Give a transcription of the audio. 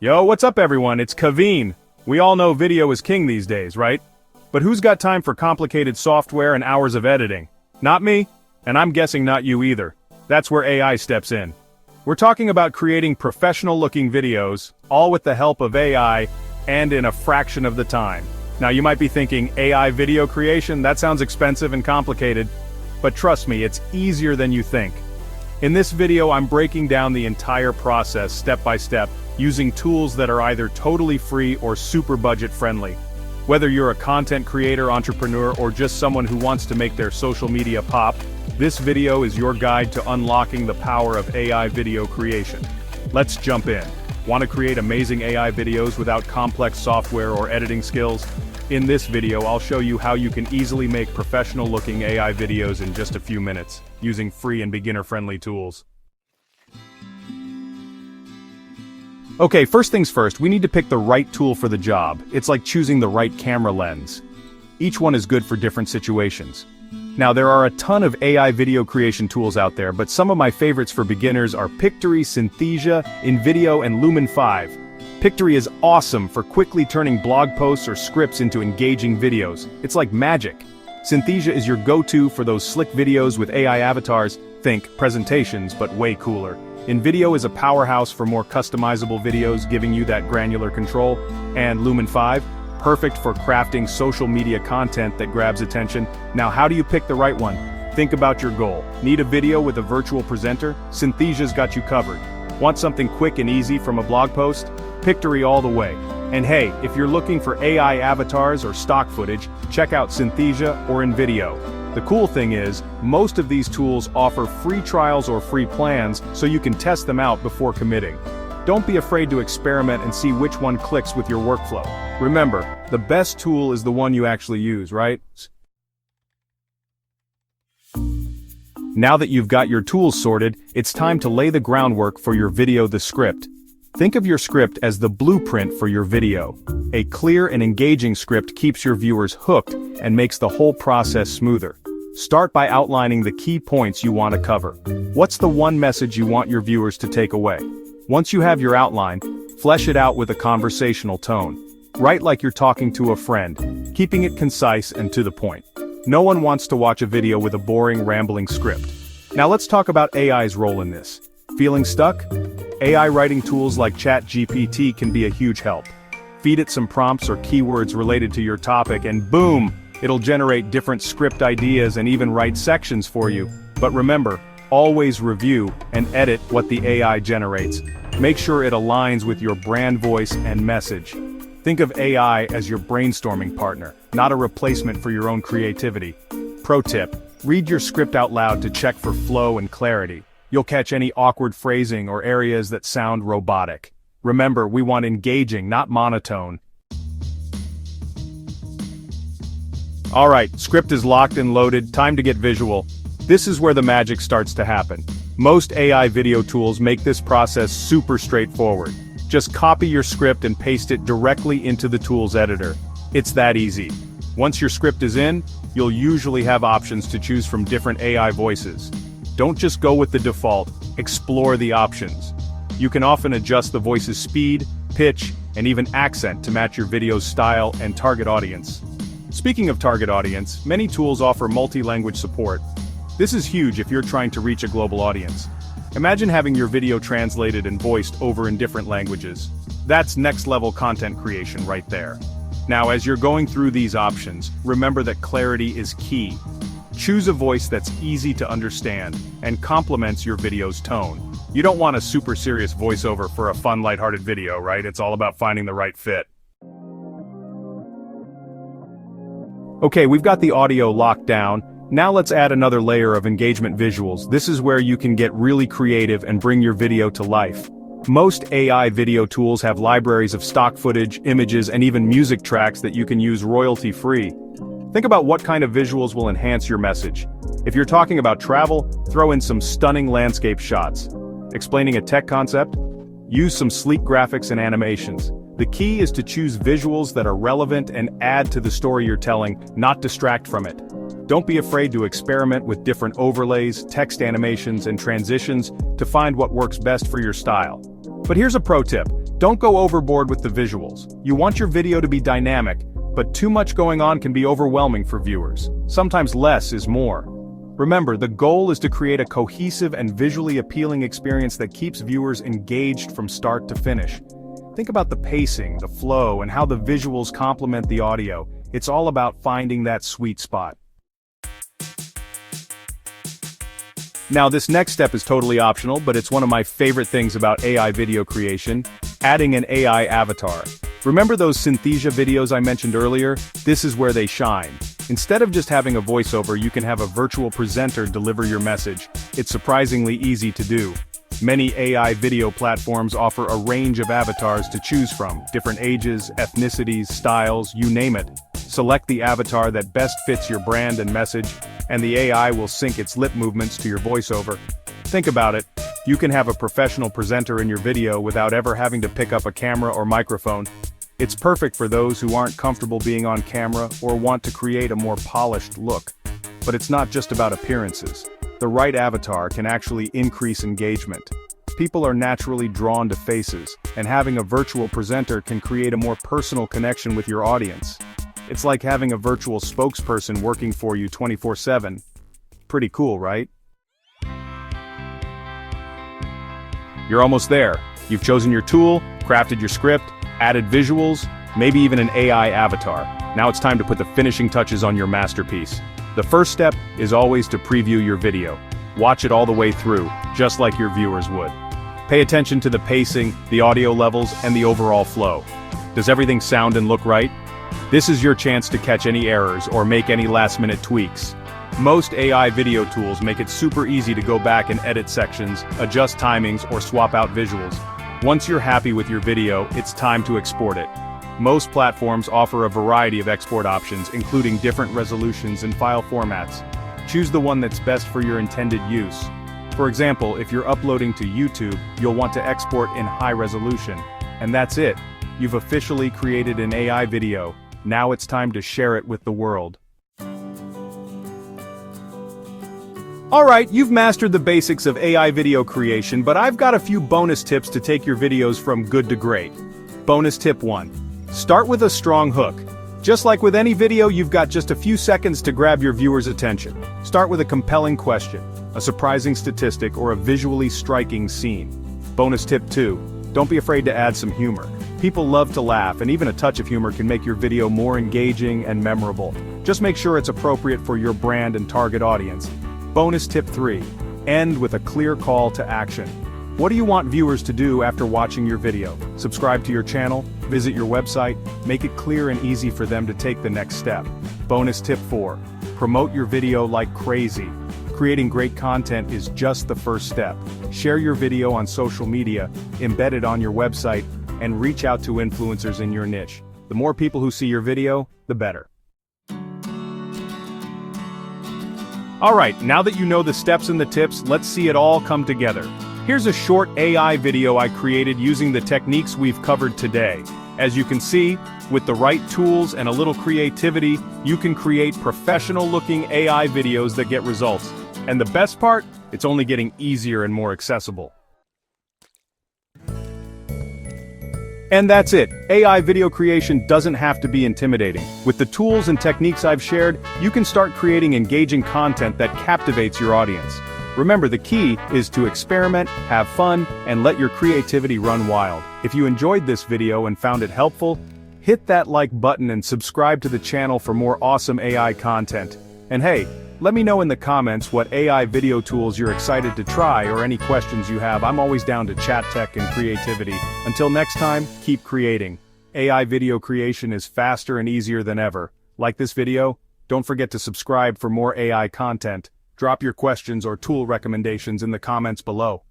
Yo, what's up everyone? It's Kaveen. We all know video is king these days, right? But who's got time for complicated software and hours of editing? Not me, and I'm guessing not you either. That's where AI steps in. We're talking about creating professional-looking videos, all with the help of AI, and in a fraction of the time. Now you might be thinking, AI video creation? That sounds expensive and complicated. But trust me, it's easier than you think. In this video, I'm breaking down the entire process step by step, using tools that are either totally free or super budget-friendly. Whether you're a content creator, entrepreneur, or just someone who wants to make their social media pop, this video is your guide to unlocking the power of AI video creation. Let's jump in. Want to create amazing AI videos without complex software or editing skills? In this video, I'll show you how you can easily make professional-looking AI videos in just a few minutes, using free and beginner-friendly tools. Okay, first things first, we need to pick the right tool for the job. It's like choosing the right camera lens. Each one is good for different situations. Now, there are a ton of AI video creation tools out there, but some of my favorites for beginners are Pictory, Synthesia, InVideo, and Lumen 5. Pictory is awesome for quickly turning blog posts or scripts into engaging videos. It's like magic. Synthesia is your go-to for those slick videos with AI avatars. Think presentations, but way cooler. InVideo is a powerhouse for more customizable videos, giving you that granular control. And Lumen 5, perfect for crafting social media content that grabs attention. Now, how do you pick the right one? Think about your goal. Need a video with a virtual presenter? Synthesia's got you covered. Want something quick and easy from a blog post? Pictory all the way. And hey, if you're looking for AI avatars or stock footage, check out Synthesia or InVideo. The cool thing is, most of these tools offer free trials or free plans, so you can test them out before committing. Don't be afraid to experiment and see which one clicks with your workflow. Remember, the best tool is the one you actually use, right? Now that you've got your tools sorted, it's time to lay the groundwork for your video, the script. Think of your script as the blueprint for your video. A clear and engaging script keeps your viewers hooked and makes the whole process smoother. Start by outlining the key points you want to cover. What's the one message you want your viewers to take away? Once you have your outline, flesh it out with a conversational tone. Write like you're talking to a friend, keeping it concise and to the point. No one wants to watch a video with a boring, rambling script. Now let's talk about AI's role in this. Feeling stuck? AI writing tools like ChatGPT can be a huge help. Feed it some prompts or keywords related to your topic and boom! It'll generate different script ideas and even write sections for you. But remember, always review and edit what the AI generates. Make sure it aligns with your brand voice and message. Think of AI as your brainstorming partner, not a replacement for your own creativity. Pro tip: read your script out loud to check for flow and clarity. You'll catch any awkward phrasing or areas that sound robotic. Remember, we want engaging, not monotone. Alright, script is locked and loaded, time to get visual. This is where the magic starts to happen. Most AI video tools make this process super straightforward. Just copy your script and paste it directly into the tool's editor. It's that easy. Once your script is in, you'll usually have options to choose from different AI voices. Don't just go with the default, explore the options. You can often adjust the voice's speed, pitch, and even accent to match your video's style and target audience. Speaking of target audience, many tools offer multi-language support. This is huge if you're trying to reach a global audience. Imagine having your video translated and voiced over in different languages. That's next-level content creation right there. Now, as you're going through these options, remember that clarity is key. Choose a voice that's easy to understand and complements your video's tone. You don't want a super serious voiceover for a fun, lighthearted video, right? It's all about finding the right fit. Okay, we've got the audio locked down. Now let's add another layer of engagement visuals. This is where you can get really creative and bring your video to life. Most AI video tools have libraries of stock footage, images, and even music tracks that you can use royalty-free. Think about what kind of visuals will enhance your message. If you're talking about travel, throw in some stunning landscape shots. Explaining a tech concept? Use some sleek graphics and animations. The key is to choose visuals that are relevant and add to the story you're telling, not distract from it. Don't be afraid to experiment with different overlays, text animations, and transitions to find what works best for your style. But here's a pro tip. Don't go overboard with the visuals. You want your video to be dynamic, but too much going on can be overwhelming for viewers. Sometimes less is more. Remember, the goal is to create a cohesive and visually appealing experience that keeps viewers engaged from start to finish. Think about the pacing, the flow, and how the visuals complement the audio. It's all about finding that sweet spot. Now, this next step is totally optional, but it's one of my favorite things about AI video creation: adding an AI avatar. Remember those Synthesia videos I mentioned earlier? This is where they shine. Instead of just having a voiceover, you can have a virtual presenter deliver your message. It's surprisingly easy to do. Many AI video platforms offer a range of avatars to choose from, different ages, ethnicities, styles, you name it. Select the avatar that best fits your brand and message, and the AI will sync its lip movements to your voiceover. Think about it. You can have a professional presenter in your video without ever having to pick up a camera or microphone. It's perfect for those who aren't comfortable being on camera or want to create a more polished look. But it's not just about appearances. The right avatar can actually increase engagement. People are naturally drawn to faces, and having a virtual presenter can create a more personal connection with your audience. It's like having a virtual spokesperson working for you 24/7. Pretty cool, right? You're almost there. You've chosen your tool, crafted your script, added visuals, maybe even an AI avatar. Now it's time to put the finishing touches on your masterpiece. The first step is always to preview your video. Watch it all the way through, just like your viewers would. Pay attention to the pacing, the audio levels, and the overall flow. Does everything sound and look right? This is your chance to catch any errors or make any last-minute tweaks. Most AI video tools make it super easy to go back and edit sections, adjust timings, or swap out visuals. Once you're happy with your video, it's time to export it. Most platforms offer a variety of export options, including different resolutions and file formats. Choose the one that's best for your intended use. For example, if you're uploading to YouTube, you'll want to export in high resolution. And that's it. You've officially created an AI video. Now it's time to share it with the world. Alright, you've mastered the basics of AI video creation, but I've got a few bonus tips to take your videos from good to great. Bonus tip 1. Start with a strong hook. Just like with any video, you've got just a few seconds to grab your viewer's attention. Start with a compelling question, a surprising statistic, or a visually striking scene. Bonus tip 2. Don't be afraid to add some humor. People love to laugh, and even a touch of humor can make your video more engaging and memorable. Just make sure it's appropriate for your brand and target audience. Bonus tip 3. End with a clear call to action. What do you want viewers to do after watching your video? Subscribe to your channel, visit your website, make it clear and easy for them to take the next step. Bonus tip 4. Promote your video like crazy. Creating great content is just the first step. Share your video on social media, embed it on your website, and reach out to influencers in your niche. The more people who see your video, the better. Alright, now that you know the steps and the tips, let's see it all come together. Here's a short AI video I created using the techniques we've covered today. As you can see, with the right tools and a little creativity, you can create professional-looking AI videos that get results. And the best part? It's only getting easier and more accessible. And that's it. AI video creation doesn't have to be intimidating. With the tools and techniques I've shared, you can start creating engaging content that captivates your audience. Remember, the key is to experiment, have fun, and let your creativity run wild. If you enjoyed this video and found it helpful, hit that like button and subscribe to the channel for more awesome AI content. And hey, let me know in the comments what AI video tools you're excited to try or any questions you have. I'm always down to chat tech and creativity. Until next time, keep creating. AI video creation is faster and easier than ever. Like this video? Don't forget to subscribe for more AI content. Drop your questions or tool recommendations in the comments below.